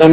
5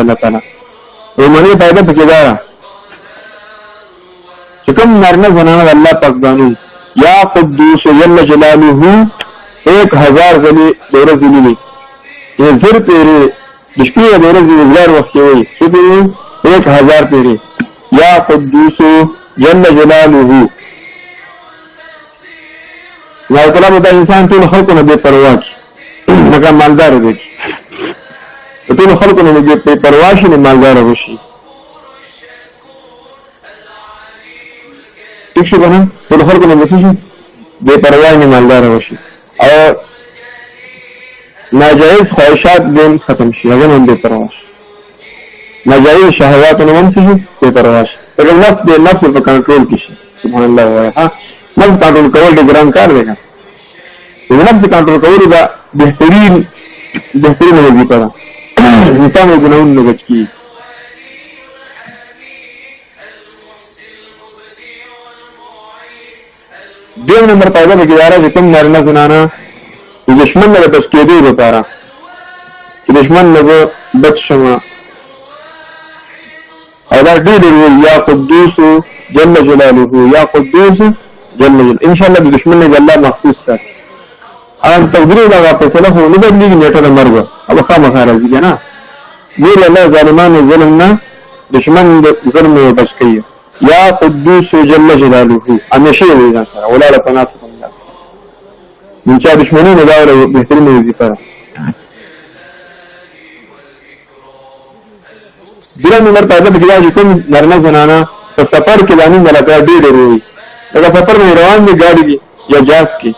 الله تعالی او باندې فائدہ پکې دا چې کوم نارینه زنانه الله پاک باندې یا قدوس جل جلاله 1000 غلي دورة ذلی یہ زر پیری د شپې د ورځې د زار وخت وي چې 1000 پیری یا قدوس جل جلاله. الله تعالی د انسان ټول خلقونه بے پروا کی مګر مالدار دي ټول خلقونه بے پروا شي مالدار وشي ٹھیک شي کنه ټول خلقونه بے پروا نه مالدار وشي او ناجائز خواہشات دین ختم شي هغه هم بے پروا شي ناجائز شهوات نه هم شي بے پروا شي اگر نفس دې نفس په کنټرول کې شي سبحان الله وایي ها نفس کنټرول کول ډېر ګران کار دی نفس کنټرول کول دا بهترین وظیفه ده انسان یې ګناهونه نه بچ کیږي. دیم نمبر پیدا به ګزاره چې کوم نارینه زنانه د دشمن نه بچ کېدو لپاره چې دشمن نه بچ شمه او دا ډېر یا قدوس جل جلاله یا قدوس جل جلاله ان شاء الله د دشمن نه الله محفوظ ساتي. ان تقدیر دا په څه نه بدلیږي نیټه د مرګ او خامخا راځي کنه دې الله ظالمانو ظلم نه دشمن د ظلم نه بچ کړي یا قدوس جل جلاله همیشه وي ځان سره ولا لا تنافق الله من چا دشمنی نه دا بهترین وظیفه ده. دریم نمبر پیدا بګیا چې کوم نارینه زنانه په سفر کې باندې ملګری ډېر وي دا سفر مې روان دي ګاډي کې یا جاز کې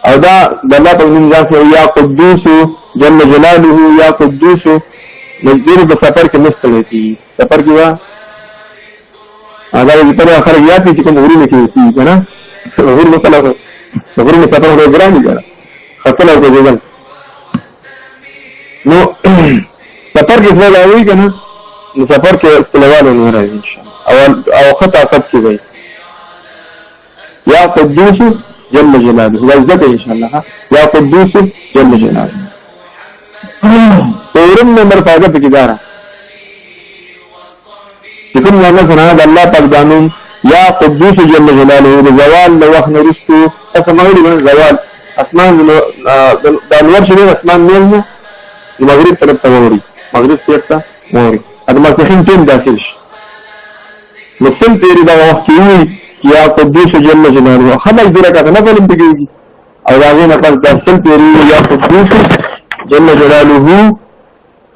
او دا د الله په نوم ځکه یا قدوس جل جلاله یا قدوس مجبور په سفر کې مستړی کی سفر کې وا اگر په اخر یا چې کوم غوړي کې وي کنه غوړي مثلا غوړي سفر ورګران دي کنه خپل او کوجل نو سفر کې څه راوي کنه نو سفر کې استلوالو نه راځي ان شاء الله او خطا خط کې وي یا قدوس جل جلاله وعزته ان شاء الله یا قدوس جل جلاله. پورم نمبر فائدہ پکې دارا چې کوم نه سنا د الله پاک دانو یا قدوس جل جلاله د زوال له وخت نرستو اسماوي د زوال اسمان د انور شنو اسمان نه مغرب طرف ته ووري مغرب طرف ته ووري اته مخکې ټیم داخل شي نو څنګه تیری دا وخت وي یا قدوس جل جلاله خلق درکه نه فلم بګيږي او هغه نه پس درسل پیری یا قدوس جل جلاله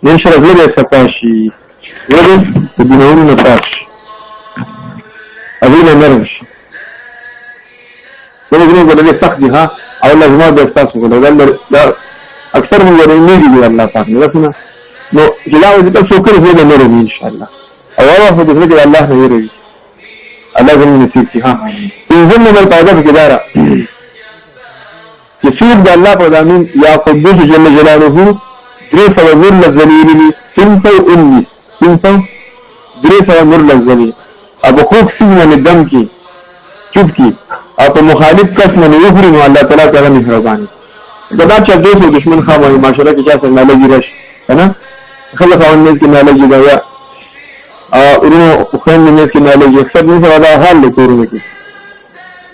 من شرف له سپاشي ولې د دنیاونو نه پاش اغه نه مرش ولې ګورې سخت دي ها او لازم ما د تاسو کو دا اکثر من ورني دي الله پاک نه رسنه نو جلاوه دې تاسو کوی نه لري ان شاء الله او هغه په دې کې الله نه لري الله زمين نصیب کی ها انزل نمبر پیدا بکدارا چې سور د الله په دامن یا قدوس جل جلاله درې سو نور لذلیلی سنفو درې سو نور لذلیل ابو خوک سیزن دم کی چوب کی او په مخالف کس نه یخری نو الله تعالی تعالی مهرباني دا چې دوی دشمن خاموي معاشره کې چا څنګه لګي راشي کنه خلک اون کې نه لګي دا یا ورونو خوين نه کې نه لګي اکثر نه دا حال لیکورونه کې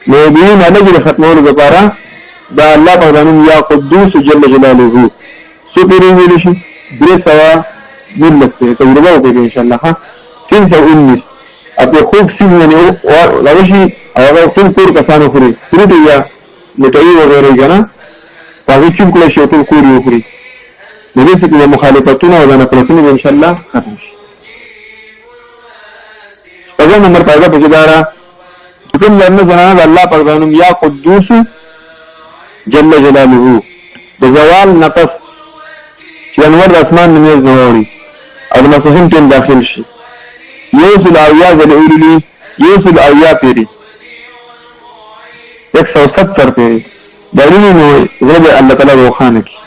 نو دې نه لګي ختمولو لپاره دا الله په نوم یا قدوس جل جلاله سپری ویل شي درې سوا ملته تجربه وکړئ ان شاء الله ها 319 اته خوب سیمه او راوشي هغه ټول کور کسانو خوري پروت یا مټي وغیرہ کنه هغه چې کله شي ټول کور یو خوري دغه څه د مخالفتونو او نه پرتنه ان شاء الله ختم شي. اول نمبر پیدا بجدارا کوم لرنه زنانه الله پاک دانو یا قدوس جل جلاله د زوال نقص چې انور اسمان نه زوړي او مفهوم ټیم داخل شي یو سل اویا ځله ویلي یو سل اویا پیری 170 پیری دلیل نو زړه الله تعالی روحانه کی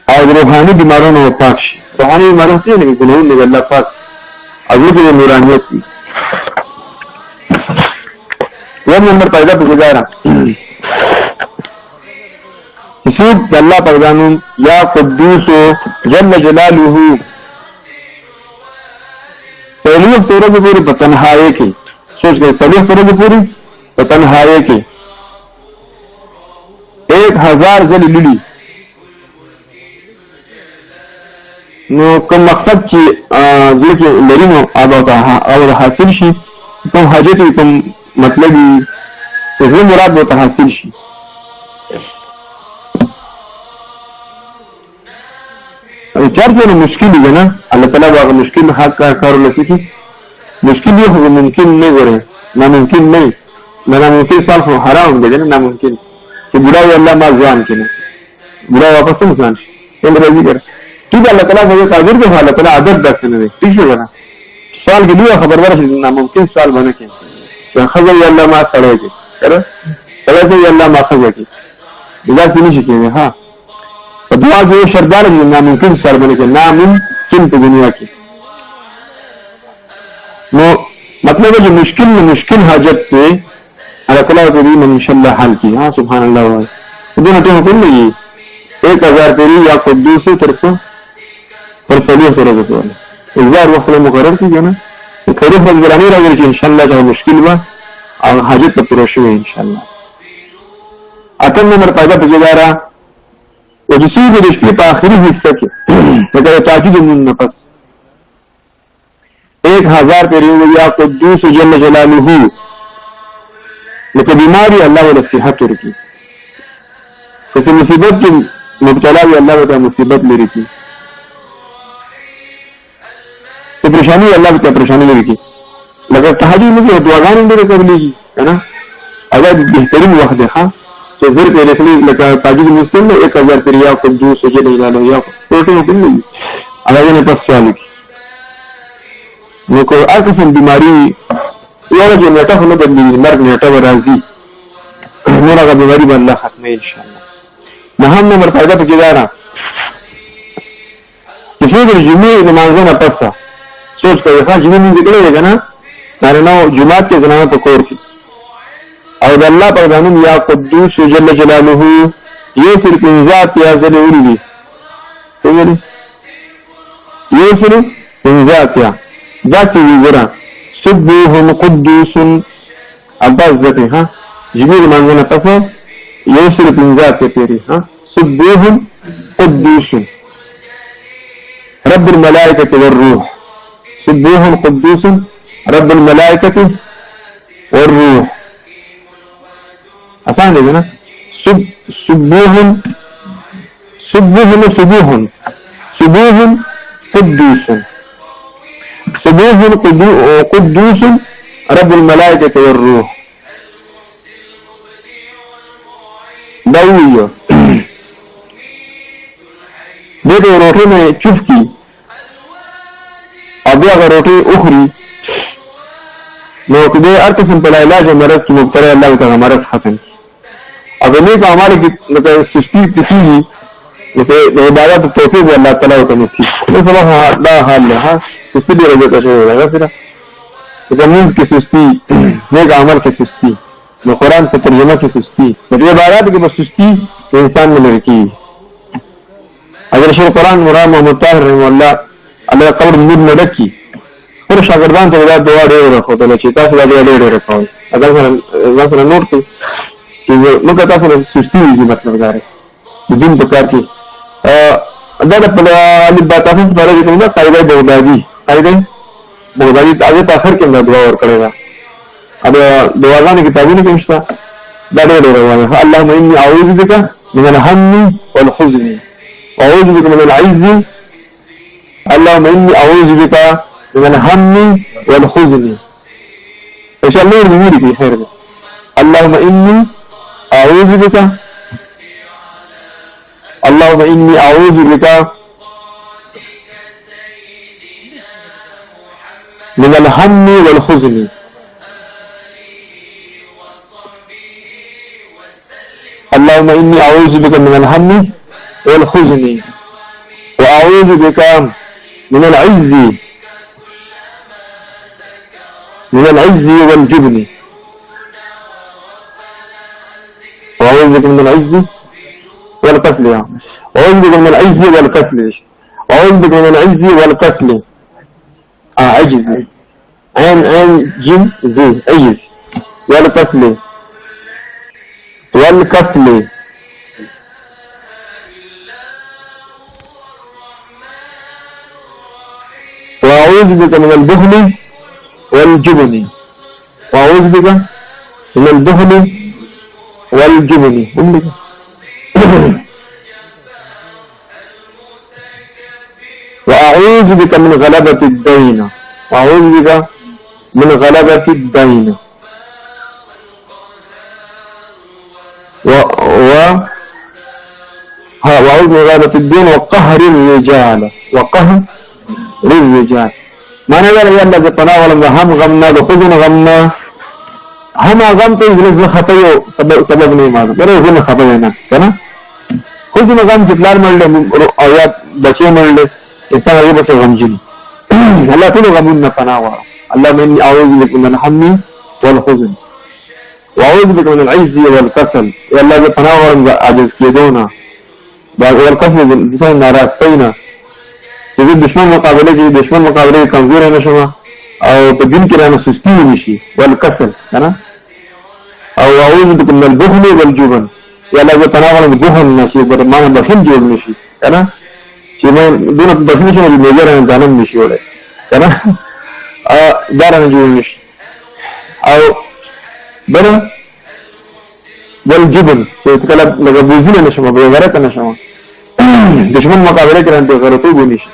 او روحاني بیمارونو پاک شي روحاني بیمارونو څه نه ګناونه دی الله پاک او دې نورانیت دی یو نمبر پیدا پوجارا سید الله پاکانو یا قدوس جل جلاله پہلی سورج پوری پتنہائے کی سوچ گئے پہلی سورج پوری پتنہائے کی 1000 ځل لیلی نو کوم مقصد چې ځکه لرینو او حاصل شي کوم حاجت کوم مطلب څه مراد به حاصل شي او چرته مشکل دی نه الله تعالی واغ مشکل حق کار لسی مشکل یو ممکن نه غره ناممکن نه ناممکن صالح حرام دی نه ناممکن چې بډای الله ما ځان کینه بډای واپس نه ځان شي هم راځي ګر ټیک الله تعالی هغه قادر دی الله تعالی عادت درته نه ٹھیک شو کنه سوال کې دی خبر ورشي ناممکن سوال باندې کې چې خبر الله ما سره دی سره سره الله ما سره دی دا څه نشي کېږي ها دعا جو شردار دی ناممکن سر بنے کے ناممکن په دنیا کې نو مطلب ہے مشکل میں مشکل حاجت ته اللہ تعالیٰ کریم انشاءاللہ حل کی ہاں سبحان اللہ ہوئے دونوں ٹیم حکم نہیں 1000 پیری یا قدوس طرف اور پہلی سورہ کے والے 1000 وقت مقرر کی نا خیر فضلانی راغلی چې انشاءاللہ چاہے مشکل با اور حاجت پر پروش ہوئے انشاءاللہ اتم نمبر پیدا پجدارا وجسی به رشتې په آخري حصہ کې دا تاکید من نفس 1000 پیری یا قدوس جل جلاله لکه بیماری الله ول صحت ورکی چې مصیبت کې مبتلا وي الله ته مصیبت لري کی چې پریشانی الله ته پریشانی لري کی لکه تهجد نه دعاګانې لري کوي کنه اگر بهترین وخت ده چې زر په لخلی لکه تهجد مسلم 1000 پر یا قدوس جل جلاله یا پروتین کوي هغه نه پس چالي نو کو اګه بیماری یو چې نیټه خو نه بدلېږي مرګ نیټه به راځي نور هغه بیماري به الله ختموي انشاءالله نهم نمبر پیدا پکې دا را چې د جمعې لمانځه نه پسه سوچ کوي ښه جمعې مونږ کړی دی که نه نارینهو جومات کې زنانه په کور کې او د الله په قانون یا قدوس جل جلاله یو سل 15 ځلې ولیدي څه ویلي یو سل 15 داسې وي ګوره سبوح قدوس عباس ذاته ها جميل مانگنا پسا یوسر 15 پیری ها سبوح قدوس رب الملائکة والروح سبوح قدوس رب الملائکة والروح آسان دیکھنا سبوح قدوس سبوح قدوس رب الملائکة والروح داویو دیکھو روٹی میں چپ کی اب اگر روٹی اخری نو کدے ارقسم پلا علاج مرض کی مبتلا اللہ کا مرض ختم اب نیک ہمارے کی سستی کسی بھی عبادت توفیق اللہ تعالیٰ کا نصیب یہ سب دا حال ہے ہاں سستی بھی رجوع کا شروع ہوگا پھر زمین کی سستی نیک عمل کی سستی نو قرآن سے ترجمہ کی سستی مطلب عبادت کی بس سستی تو انسان میں لڑکی اگر شیر قرآن مرام محمد طاہر رحمہ اللہ قبر مجھے میں رکھی پھر شاگردان سے دعا دے رکھو تو چیتا سے دے رکھا ہوں اگر نوٹ کی کہ وہ کہتا ہے سستی ہوئی مطلب گا رہے دن پکار کی باتافی بارے دیکھوں گا قائدہ بغدادی آگے تاخر کے اندر دعا اور کرے گا اب دعاگانے کتابوں نے کمشتا داڑے لے رہا ہے اللہم انی اعوذ بکا من الهم والحزن اعوذ بکا من العز اللہم انی اعوذ بکا من الهم والحزن ایسا اللہ نے میری کی خیر میں اللہم انی اعوذ بکا اللهم إني أعوذ بك من الهم والحزن. اللهم إني أعوذ بك من الهم والحزن وأعوذ بك من العجز والجبن. وأعوذ بك من العجز والكسل. أعوذ بك من العجز والكسل. أعوذ بك من العجز والكسل. عجز عين جيم زي عجز والكسل وأعوذ بك من البخل والجبن. وأعوذ بك من البخل والجبن. وأعوذ بك من غلبة الدين. وأعوذ بك من غلبة الدين وأعوذ من غلبة الدين وقهر الرجال. معنى ذلك يلا بطناول هم غمنا بخذنا غمنا هما غم تو إذن خطيو سبب نہیں مارو برے إذن خطينا كنا خذنا غم جبلار ملله آيات بچے ملله إنسان غير بچے غم جني الله كله غمنا طناول. اللهم إني أعوذ بك من الهم والحزن وأعوذ بك من العجز والكسل. يلا بطناول عجز كيدونا والكسل بسان ناراستينا چې دشمن مقابله کمزور نه شوه او په دین کې رانه سستی ونشي والکسل کنه. او اعوذ بک من البخل والجبن. یا الله تعالی غواړم بخل نشي برمانه بخل جوړ نشي کنه چې ما دونه بخل نشي نو میجر نه ځانم نشي وړي کنه دارنه جوړ نشي. او بل والجبن چې کله لږه بوزنه نشم به غلط نشم دشمن مقابله کې رانه غلطي ونشي.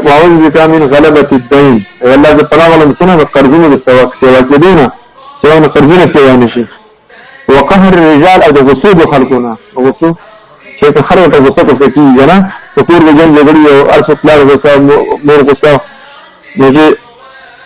وأعوذ بك من غلبة الدين. والله تعالى غلم سنة قرضنا بالسواق سواكدونا سواء قرضنا سواء نشي. وقهر الرجال أو غصوب خلقنا غصوب شيء خرج غصوب فكي جنا وكور رجال جبري أرسل لا غصوب مور غصوب نجي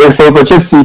125